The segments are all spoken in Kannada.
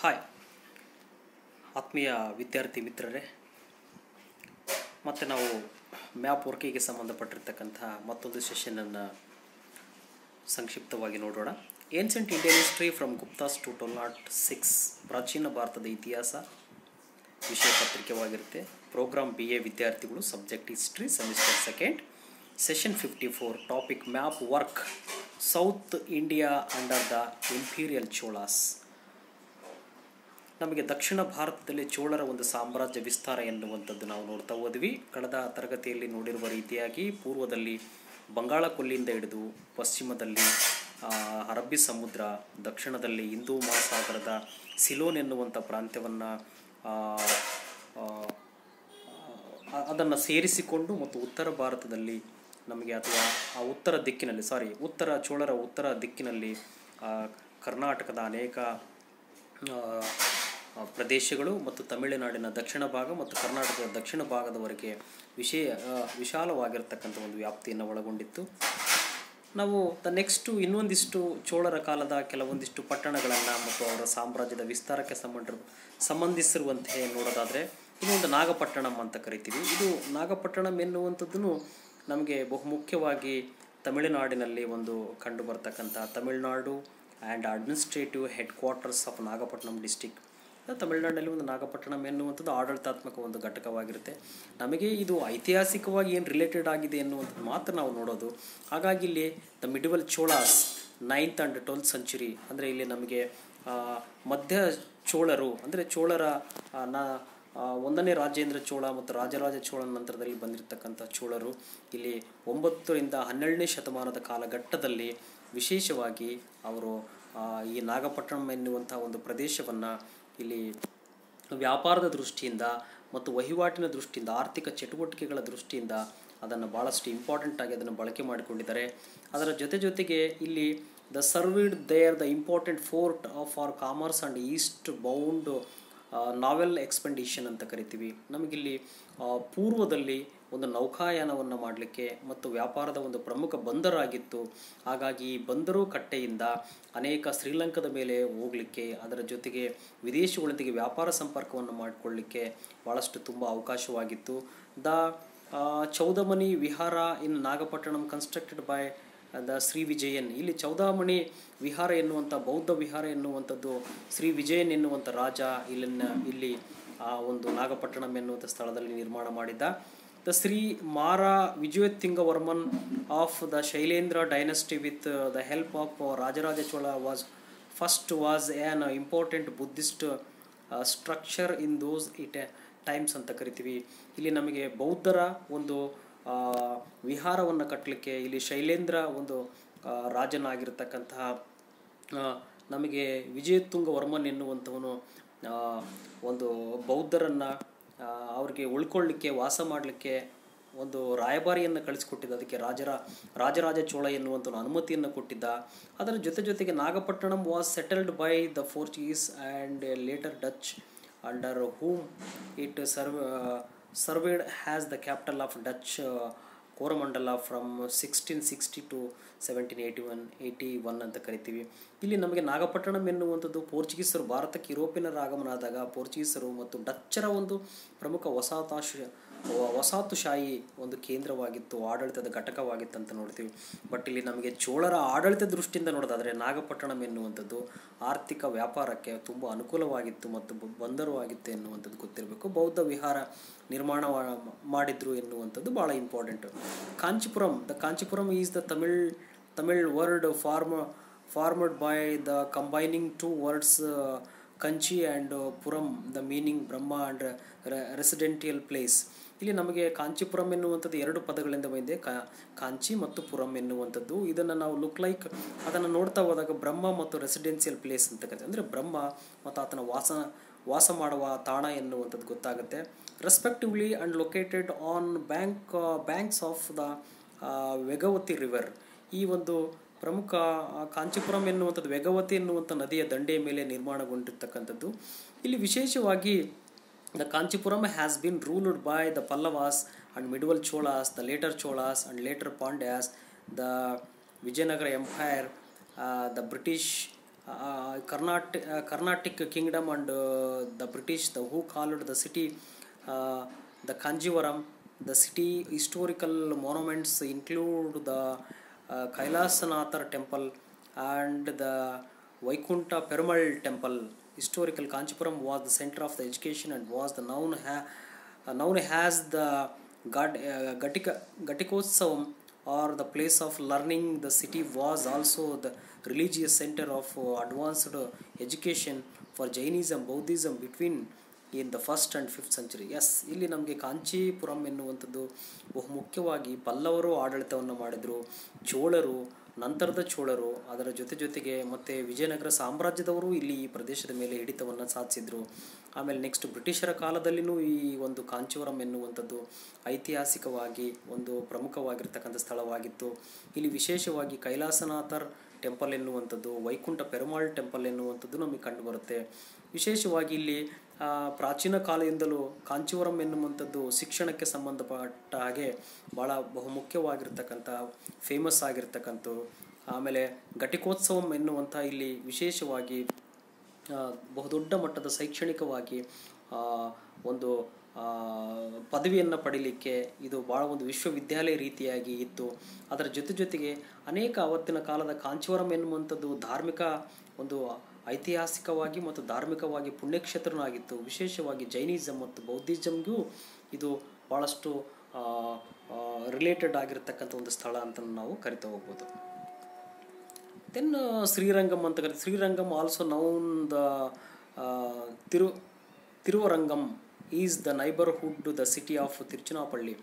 ಹಾಯ್ ಆತ್ಮೀಯ ವಿದ್ಯಾರ್ಥಿ ಮಿತ್ರರೇ, ಮತ್ತು ನಾವು ಮ್ಯಾಪ್ ವರ್ಕಿಗೆ ಸಂಬಂಧಪಟ್ಟಿರ್ತಕ್ಕಂಥ ಮತ್ತೊಂದು ಸೆಷನನ್ನು ಸಂಕ್ಷಿಪ್ತವಾಗಿ ನೋಡೋಣ. Ancient Indian history from Guptas to 1206 ಪ್ರಾಚೀನ ಭಾರತದ ಇತಿಹಾಸ ವಿಷಯ ಪತ್ರಿಕೆವಾಗಿರುತ್ತೆ. ಪ್ರೋಗ್ರಾಮ್ BA ವಿದ್ಯಾರ್ಥಿಗಳು, subject history, semester second, session 54, topic map work, south India under the imperial Cholas. ನಮಗೆ ದಕ್ಷಿಣ ಭಾರತದಲ್ಲಿ ಚೋಳರ ಒಂದು ಸಾಮ್ರಾಜ್ಯ ವಿಸ್ತಾರ ಎನ್ನುವಂಥದ್ದು ನಾವು ನೋಡ್ತಾ ಹೋದ್ವಿ. ಕಳೆದ ತರಗತಿಯಲ್ಲಿ ನೋಡಿರುವ ರೀತಿಯಾಗಿ ಪೂರ್ವದಲ್ಲಿ ಬಂಗಾಳ ಕೊಲ್ಲಿಯಿಂದ ಹಿಡಿದು ಪಶ್ಚಿಮದಲ್ಲಿ ಅರಬ್ಬಿ ಸಮುದ್ರ, ದಕ್ಷಿಣದಲ್ಲಿ ಹಿಂದೂ ಮಹಾಸಾಗರದ ಸಿಲೋನ್ ಎನ್ನುವಂಥ ಪ್ರಾಂತ್ಯವನ್ನು ಅದನ್ನು ಸೇರಿಸಿಕೊಂಡು ಮತ್ತು ಉತ್ತರ ಭಾರತದಲ್ಲಿ ನಮಗೆ ಅಥವಾ ಆ ಉತ್ತರ ಚೋಳರ ಉತ್ತರ ದಿಕ್ಕಿನಲ್ಲಿ ಕರ್ನಾಟಕದ ಅನೇಕ ಪ್ರದೇಶಗಳು ಮತ್ತು ತಮಿಳುನಾಡಿನ ದಕ್ಷಿಣ ಭಾಗ ಮತ್ತು ಕರ್ನಾಟಕದ ದಕ್ಷಿಣ ಭಾಗದವರೆಗೆ ವಿಶಾಲವಾಗಿರ್ತಕ್ಕಂಥ ಒಂದು ವ್ಯಾಪ್ತಿಯನ್ನು ಒಳಗೊಂಡಿತ್ತು. ನಾವು ಇನ್ನೊಂದಿಷ್ಟು ಚೋಳರ ಕಾಲದ ಕೆಲವೊಂದಿಷ್ಟು ಪಟ್ಟಣಗಳನ್ನು ಮತ್ತು ಅವರ ಸಾಮ್ರಾಜ್ಯದ ವಿಸ್ತಾರಕ್ಕೆ ಸಂಬಂಧಿಸಿರುವಂತೆ ನೋಡೋದಾದರೆ ಇನ್ನೊಂದು ನಾಗಪಟ್ಟಣಂ ಅಂತ ಕರಿತೀವಿ. ಇದು ನಾಗಪಟ್ಟಣಂ ಎನ್ನುವಂಥದ್ದು ನಮಗೆ ಬಹುಮುಖ್ಯವಾಗಿ ತಮಿಳುನಾಡಿನಲ್ಲಿ ಒಂದು ಕಂಡು ಬರ್ತಕ್ಕಂಥ Tamil Nadu and administrative head quarters of Nagapattinam district. ತಮಿಳುನಾಡಿನಲ್ಲಿ ಒಂದು ನಾಗಪಟ್ಟಣಂ ಎನ್ನುವಂಥದ್ದು ಆಡಳಿತಾತ್ಮಕ ಒಂದು ಘಟಕವಾಗಿರುತ್ತೆ. ನಮಗೆ ಇದು ಐತಿಹಾಸಿಕವಾಗಿ ಏನು ರಿಲೇಟೆಡ್ ಆಗಿದೆ ಎನ್ನುವಂಥದ್ದು ಮಾತ್ರ ನಾವು ನೋಡೋದು. ಹಾಗಾಗಿ ಇಲ್ಲಿ the medieval Cholas 9th and 12th century ಅಂದರೆ ಇಲ್ಲಿ ನಮಗೆ ಮಧ್ಯ ಚೋಳರು ಅಂದರೆ ಚೋಳರ ಒಂದನೇ ರಾಜೇಂದ್ರ ಚೋಳ ಮತ್ತು ರಾಜರಾಜ ಚೋಳನ ನಂತರದಲ್ಲಿ ಬಂದಿರತಕ್ಕಂಥ ಚೋಳರು ಇಲ್ಲಿ 9th ರಿಂದ 12ನೇ ಶತಮಾನದ ಕಾಲಘಟ್ಟದಲ್ಲಿ ವಿಶೇಷವಾಗಿ ಅವರು ಈ ನಾಗಪಟ್ಟಣಂ ಎನ್ನುವಂಥ ಒಂದು ಪ್ರದೇಶವನ್ನು ಇಲ್ಲಿ ವ್ಯಾಪಾರದ ದೃಷ್ಟಿಯಿಂದ ಮತ್ತು ವಹಿವಾಟಿನ ದೃಷ್ಟಿಯಿಂದ, ಆರ್ಥಿಕ ಚಟುವಟಿಕೆಗಳ ದೃಷ್ಟಿಯಿಂದ ಅದನ್ನು ಭಾಳಷ್ಟು ಇಂಪಾರ್ಟೆಂಟಾಗಿ ಅದನ್ನು ಬಳಕೆ ಮಾಡಿಕೊಂಡಿದ್ದಾರೆ. ಅದರ ಜೊತೆಗೆ ಇಲ್ಲಿ the served there the important port for commerce and east bound naval expedition ಅಂತ ಕರಿತೀವಿ. ನಮಗಿಲ್ಲಿ ಪೂರ್ವದಲ್ಲಿ ಒಂದು ನೌಕಾಯಾನವನ್ನು ಮಾಡಲಿಕ್ಕೆ ಮತ್ತು ವ್ಯಾಪಾರದ ಒಂದು ಪ್ರಮುಖ ಬಂದರಾಗಿತ್ತು. ಹಾಗಾಗಿ ಈ ಬಂದರು ಕಟ್ಟೆಯಿಂದ ಅನೇಕ ಶ್ರೀಲಂಕಾದ ಮೇಲೆ ಹೋಗಲಿಕ್ಕೆ, ಅದರ ಜೊತೆಗೆ ವಿದೇಶಗಳೊಂದಿಗೆ ವ್ಯಾಪಾರ ಸಂಪರ್ಕವನ್ನು ಮಾಡಿಕೊಳ್ಳಲಿಕ್ಕೆ ಭಾಳಷ್ಟು ತುಂಬ ಅವಕಾಶವಾಗಿತ್ತು. The Chudamani Vihara in Nagapattinam constructed by the Shri Vijayan. ಇಲ್ಲಿ ಚೌದಾಮಣಿ ವಿಹಾರ ಎನ್ನುವಂಥ ಬೌದ್ಧ ವಿಹಾರ ಎನ್ನುವಂಥದ್ದು ಶ್ರೀ ವಿಜಯನ್ ಎನ್ನುವಂಥ ರಾಜ ಇಲ್ಲಿ ಆ ಒಂದು ನಾಗಪಟ್ಟಣಂ ಎನ್ನುವಂಥ ಸ್ಥಳದಲ್ಲಿ ನಿರ್ಮಾಣ ಮಾಡಿದ್ದ. The Shri Mara Vijayottungavarman of the Shailendra dynasty with the help of Rajaraja Chola was an important Buddhist structure in those times ಅಂತ ಕರಿತೀವಿ. ಇಲ್ಲಿ ನಮಗೆ ಬೌದ್ಧರ ಒಂದು ವಿಹಾರವನ್ನು ಕಟ್ಟಲಿಕ್ಕೆ ಇಲ್ಲಿ ಶೈಲೇಂದ್ರ ಒಂದು ರಾಜನಾಗಿರ್ತಕ್ಕಂತಹ ನಮಗೆ ವಿಜಯೋತ್ತುಂಗವರ್ಮನ್ ಎನ್ನುವಂಥವನು ಒಂದು ಬೌದ್ಧರನ್ನು ಅವ್ರಿಗೆ ಉಳ್ಕೊಳ್ಳಿಕ್ಕೆ, ವಾಸ ಮಾಡಲಿಕ್ಕೆ ಒಂದು ರಾಯಭಾರಿಯನ್ನು ಕಳಿಸಿಕೊಟ್ಟಿದ್ದ. ಅದಕ್ಕೆ ರಾಜರಾಜ ಚೋಳ ಎನ್ನುವಂಥವನು ಅನುಮತಿಯನ್ನು ಕೊಟ್ಟಿದ್ದ. ಅದರ ಜೊತೆಗೆ Nagapattinam was settled by the Portuguese and later Dutch under whom it surveyed has the capital of Dutch Coromandel from 1660 to 1781 ಅಂತ ಕರಿತೀವಿ. ಇಲ್ಲಿ ನಮಗೆ ನಾಗಪಟ್ಟಣಂ ಎನ್ನುವಂಥದ್ದು ಪೋರ್ಚುಗೀಸರು ಭಾರತಕ್ಕೆ ಯುರೋಪಿಯನ್ನರ ಆಗಮನ ಆದಾಗ ಪೋರ್ಚುಗೀಸರು ಮತ್ತು ಡಚ್ಚರ ಒಂದು ಪ್ರಮುಖ ವಸಾಹತುಶಾಹಿ ಒಂದು ಕೇಂದ್ರವಾಗಿತ್ತು, ಆಡಳಿತದ ಘಟಕವಾಗಿತ್ತು ಅಂತ ನೋಡ್ತೀವಿ. ಬಟ್ ಇಲ್ಲಿ ನಮಗೆ ಚೋಳರ ಆಡಳಿತ ದೃಷ್ಟಿಯಿಂದ ನೋಡೋದಾದರೆ ನಾಗಪಟ್ಟಣಂ ಎನ್ನುವಂಥದ್ದು ಆರ್ಥಿಕ ವ್ಯಾಪಾರಕ್ಕೆ ತುಂಬ ಅನುಕೂಲವಾಗಿತ್ತು ಮತ್ತು ಬಂದರು ಆಗಿತ್ತು ಎನ್ನುವಂಥದ್ದು ಗೊತ್ತಿರಬೇಕು. ಬೌದ್ಧ ವಿಹಾರ ನಿರ್ಮಾಣ ಮಾಡಿದ್ರು ಎನ್ನುವಂಥದ್ದು ಭಾಳ important. Kanchipuram is the Tamil word formed by the combining two words Kanchi and Puram, the meaning Brahma and residential place. ಇಲ್ಲಿ ನಮಗೆ ಕಾಂಚೀಪುರಂ ಎನ್ನುವಂಥದ್ದು ಎರಡು ಪದಗಳಿಂದ ಬಂದಿದೆ, ಕಾಂಚಿ ಮತ್ತು ಪುರಂ ಎನ್ನುವಂಥದ್ದು. ಇದನ್ನು ನಾವು ಅದನ್ನು ನೋಡ್ತಾ ಹೋದಾಗ ಬ್ರಹ್ಮ ಮತ್ತು ರೆಸಿಡೆನ್ಸಿಯಲ್ ಪ್ಲೇಸ್ ಅಂತ ಕರೀತೀವಿ. ಅಂದರೆ ಬ್ರಹ್ಮ ಮತ್ತು ಆತನ ವಾಸ ಮಾಡುವ ತಾಣ ಎನ್ನುವಂಥದ್ದು ಗೊತ್ತಾಗುತ್ತೆ. Respectively and located on banks of the Vegavathi river. ಈ ಒಂದು ಪ್ರಮುಖ ಕಾಂಚೀಪುರಂ ಎನ್ನುವಂಥದ್ದು ವೇಗವತಿ ಎನ್ನುವಂಥ ನದಿಯ ದಂಡೆಯ ಮೇಲೆ ನಿರ್ಮಾಣಗೊಂಡಿರ್ತಕ್ಕಂಥದ್ದು. ಇಲ್ಲಿ ವಿಶೇಷವಾಗಿ the Kanchipuram has been ruled by the Pallavas and medieval Cholas, the later Cholas and later Pandyas, the Vijayanagara empire, the British Carnatic kingdom and the British, who called the city the Kanjivaram. The city historical monuments include the Kailasanathar temple and the Vaikunta Perumal temple. Historical Kanchipuram was the center of the education and was the known as the Gatikotsavam, or the place of learning. The city was also the religious center of advanced education for Jainism, Buddhism between in the 1st and 5th century. Yes, ಇಲ್ಲಿ ನಮಗೆ ಕಾಂಚೀಪುರಂ ಎನ್ನುವಂಥದ್ದು ಬಹುಮುಖ್ಯವಾಗಿ ಪಲ್ಲವರು ಆಡಳಿತವನ್ನು ಮಾಡಿದರು. ಚೋಳರು, ನಂತರದ ಚೋಳರು, ಅದರ ಜೊತೆಗೆ ಮತ್ತು ವಿಜಯನಗರ ಸಾಮ್ರಾಜ್ಯದವರು ಇಲ್ಲಿ ಈ ಪ್ರದೇಶದ ಮೇಲೆ ಹಿಡಿತವನ್ನು ಸಾಧಿಸಿದರು. ಆಮೇಲೆ ನೆಕ್ಸ್ಟ್ ಬ್ರಿಟಿಷರ ಕಾಲದಲ್ಲಿಯೂ ಈ ಒಂದು ಕಾಂಚೀಪುರಂ ಎನ್ನುವಂಥದ್ದು ಐತಿಹಾಸಿಕವಾಗಿ ಒಂದು ಪ್ರಮುಖವಾಗಿರ್ತಕ್ಕಂಥ ಸ್ಥಳವಾಗಿತ್ತು. ಇಲ್ಲಿ ವಿಶೇಷವಾಗಿ ಕೈಲಾಸನಾಥರ್ ಟೆಂಪಲ್ ಎನ್ನುವಂಥದ್ದು, ವೈಕುಂಠ ಪೆರುಮಾಳ್ ಟೆಂಪಲ್ ಎನ್ನುವಂಥದ್ದು ನಮಗೆ ಕಂಡುಬರುತ್ತೆ. ವಿಶೇಷವಾಗಿ ಇಲ್ಲಿ ಪ್ರಾಚೀನ ಕಾಲದಿಂದಲೂ ಕಾಂಚೀಪುರಂ ಎನ್ನುವಂಥದ್ದು ಶಿಕ್ಷಣಕ್ಕೆ ಸಂಬಂಧಪಟ್ಟ ಹಾಗೆ ಭಾಳ ಬಹುಮುಖ್ಯವಾಗಿರ್ತಕ್ಕಂಥ ಫೇಮಸ್ ಆಗಿರ್ತಕ್ಕಂಥ. ಆಮೇಲೆ ಘಟಿಕೋತ್ಸವಂ ಎನ್ನುವಂಥ ಇಲ್ಲಿ ವಿಶೇಷವಾಗಿ ಬಹುದೊಡ್ಡ ಮಟ್ಟದ ಶೈಕ್ಷಣಿಕವಾಗಿ ಒಂದು ಪದವಿಯನ್ನು ಪಡೀಲಿಕ್ಕೆ ಇದು ಭಾಳ ಒಂದು ವಿಶ್ವವಿದ್ಯಾಲಯ ರೀತಿಯಾಗಿ ಇತ್ತು. ಅದರ ಜೊತೆಗೆ ಅನೇಕ ಆವತ್ತಿನ ಕಾಲದ ಕಾಂಚೀಪುರಂ ಎನ್ನುವಂಥದ್ದು ಧಾರ್ಮಿಕ ಒಂದು ಐತಿಹಾಸಿಕವಾಗಿ ಮತ್ತು ಧಾರ್ಮಿಕವಾಗಿ ಪುಣ್ಯಕ್ಷೇತ್ರನಾಗಿತ್ತು. ವಿಶೇಷವಾಗಿ ಜೈನಿಸಮ್ ಮತ್ತು ಬೌದ್ಧಿಸಮ್ಗೂ ಇದು ಭಾಳಷ್ಟು ರಿಲೇಟೆಡ್ ಆಗಿರ್ತಕ್ಕಂಥ ಒಂದು ಸ್ಥಳ ಅಂತ ನಾವು ಕರಿತಾ ಹೋಗ್ಬೋದು. ದೆನ್ ಶ್ರೀರಂಗಂ ಅಂತ ಕರಿತೀವಿ. Srirangam also known the Thiruvarangam is the neighbourhood the city of Tiruchinapalli.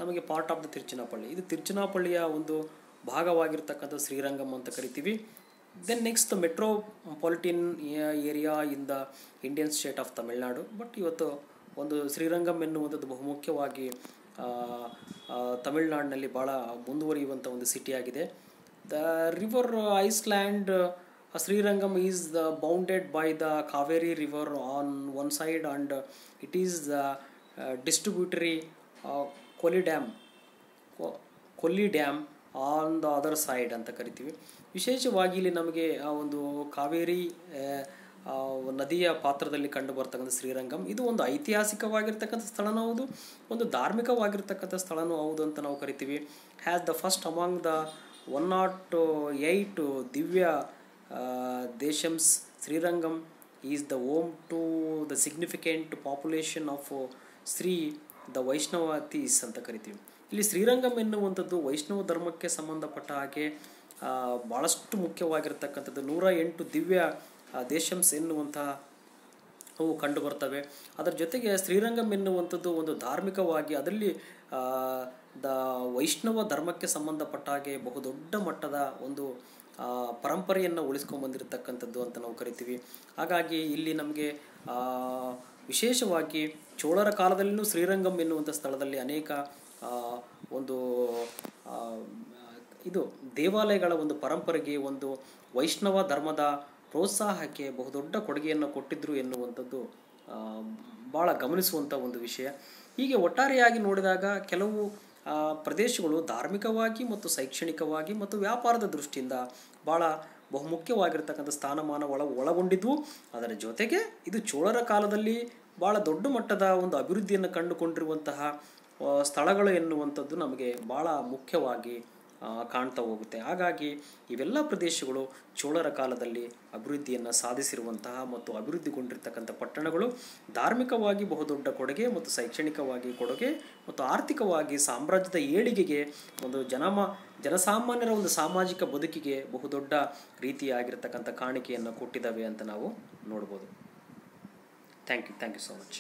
ನಮಗೆ ಪಾರ್ಟ್ ಆಫ್ ದ ತಿರುಚನಾಪಳ್ಳಿ, ಇದು ತಿರುಚನಾಪಳ್ಳಿಯ ಒಂದು ಭಾಗವಾಗಿರ್ತಕ್ಕಂಥ ಶ್ರೀರಂಗಂ ಅಂತ ಕರಿತೀವಿ. Then next the metropolitan area in the Indian state of Tamil Nadu. But ಇವತ್ತು ಒಂದು ಶ್ರೀರಂಗಂ ಎನ್ನುವಂಥದ್ದು ಬಹುಮುಖ್ಯವಾಗಿ ತಮಿಳ್ನಾಡಿನಲ್ಲಿ ಭಾಳ ಮುಂದುವರಿಯುವಂಥ ಒಂದು ಸಿಟಿಯಾಗಿದೆ. The river island Srirangam is bounded by the Kaveri river on one side and it is the distributary Kolli dam on the other side ಅಂತ ಕರಿತೀವಿ. ವಿಶೇಷವಾಗಿ ಇಲ್ಲಿ ನಮಗೆ ಒಂದು ಕಾವೇರಿ ನದಿಯ ಪಾತ್ರದಲ್ಲಿ ಕಂಡು ಬರ್ತಕ್ಕಂಥ ಶ್ರೀರಂಗಂ ಇದು ಒಂದು ಐತಿಹಾಸಿಕವಾಗಿರ್ತಕ್ಕಂಥ ಸ್ಥಳನೂ ಹೌದು, ಒಂದು ಧಾರ್ಮಿಕವಾಗಿರ್ತಕ್ಕಂಥ ಸ್ಥಳನೂ ಹೌದು ಅಂತ ನಾವು ಕರಿತೀವಿ. Has the first among the 108 Divya Desams. Srirangam is the home to the significant population of Sri the Vaishnavites ಅಂತ ಕರಿತೀವಿ. ಇಲ್ಲಿ ಶ್ರೀರಂಗಂ ಎನ್ನುವಂಥದ್ದು ವೈಷ್ಣವ ಧರ್ಮಕ್ಕೆ ಸಂಬಂಧಪಟ್ಟ ಹಾಗೆ ಭಾಳಷ್ಟು ಮುಖ್ಯವಾಗಿರ್ತಕ್ಕಂಥದ್ದು. 108 ದಿವ್ಯ ದೇಶಮ್ಸ್ ಎನ್ನುವಂತಹ ಅವು ಕಂಡು ಬರ್ತವೆ. ಅದರ ಜೊತೆಗೆ ಶ್ರೀರಂಗಂ ಎನ್ನುವಂಥದ್ದು ಒಂದು ಧಾರ್ಮಿಕವಾಗಿ ಅದರಲ್ಲಿ ದ ವೈಷ್ಣವ ಧರ್ಮಕ್ಕೆ ಸಂಬಂಧಪಟ್ಟ ಹಾಗೆ ಬಹುದೊಡ್ಡ ಮಟ್ಟದ ಒಂದು ಪರಂಪರೆಯನ್ನು ಉಳಿಸ್ಕೊಂಡ್ಬಂದಿರತಕ್ಕಂಥದ್ದು ಅಂತ ನಾವು ಕರಿತೀವಿ. ಹಾಗಾಗಿ ಇಲ್ಲಿ ನಮಗೆ ವಿಶೇಷವಾಗಿ ಚೋಳರ ಕಾಲದಲ್ಲಿಯೂ ಶ್ರೀರಂಗಂ ಎನ್ನುವಂಥ ಸ್ಥಳದಲ್ಲಿ ಅನೇಕ ಒಂದು ಇದು ದೇವಾಲಯಗಳ ಒಂದು ಪರಂಪರೆಗೆ ಒಂದು ವೈಷ್ಣವ ಧರ್ಮದ ಪ್ರೋತ್ಸಾಹಕ್ಕೆ ಬಹುದೊಡ್ಡ ಕೊಡುಗೆಯನ್ನು ಕೊಟ್ಟಿದ್ದರು ಎನ್ನುವಂಥದ್ದು ಭಾಳ ಗಮನಿಸುವಂಥ ಒಂದು ವಿಷಯ. ಹೀಗೆ ಒಟ್ಟಾರೆಯಾಗಿ ನೋಡಿದಾಗ ಕೆಲವು ಪ್ರದೇಶಗಳು ಧಾರ್ಮಿಕವಾಗಿ ಮತ್ತು ಶೈಕ್ಷಣಿಕವಾಗಿ ಮತ್ತು ವ್ಯಾಪಾರದ ದೃಷ್ಟಿಯಿಂದ ಭಾಳ ಬಹುಮುಖ್ಯವಾಗಿರ್ತಕ್ಕಂಥ ಸ್ಥಾನಮಾನ ಒಳಗೊಂಡಿದ್ವು. ಅದರ ಜೊತೆಗೆ ಇದು ಚೋಳರ ಕಾಲದಲ್ಲಿ ಭಾಳ ದೊಡ್ಡ ಮಟ್ಟದ ಒಂದು ಅಭಿವೃದ್ಧಿಯನ್ನು ಕಂಡುಕೊಂಡಿರುವಂತಹ ಸ್ಥಳಗಳು ಎನ್ನುವಂಥದ್ದು ನಮಗೆ ಭಾಳ ಮುಖ್ಯವಾಗಿ ಕಾಣ್ತಾ ಹೋಗುತ್ತೆ. ಹಾಗಾಗಿ ಇವೆಲ್ಲ ಪ್ರದೇಶಗಳು ಚೋಳರ ಕಾಲದಲ್ಲಿ ಅಭಿವೃದ್ಧಿಯನ್ನು ಸಾಧಿಸಿರುವಂತಹ ಮತ್ತು ಅಭಿವೃದ್ಧಿಗೊಂಡಿರ್ತಕ್ಕಂಥ ಪಟ್ಟಣಗಳು ಧಾರ್ಮಿಕವಾಗಿ ಬಹುದೊಡ್ಡ ಕೊಡುಗೆ ಮತ್ತು ಶೈಕ್ಷಣಿಕವಾಗಿ ಕೊಡುಗೆ ಮತ್ತು ಆರ್ಥಿಕವಾಗಿ ಸಾಮ್ರಾಜ್ಯದ ಏಳಿಗೆಗೆ ಒಂದು ಜನಸಾಮಾನ್ಯರ ಒಂದು ಸಾಮಾಜಿಕ ಬದುಕಿಗೆ ಬಹುದೊಡ್ಡ ರೀತಿಯಾಗಿರ್ತಕ್ಕಂಥ ಕಾಣಿಕೆಯನ್ನು ಕೊಟ್ಟಿದ್ದಾವೆ ಅಂತ ನಾವು ನೋಡ್ಬೋದು. Thank you so much.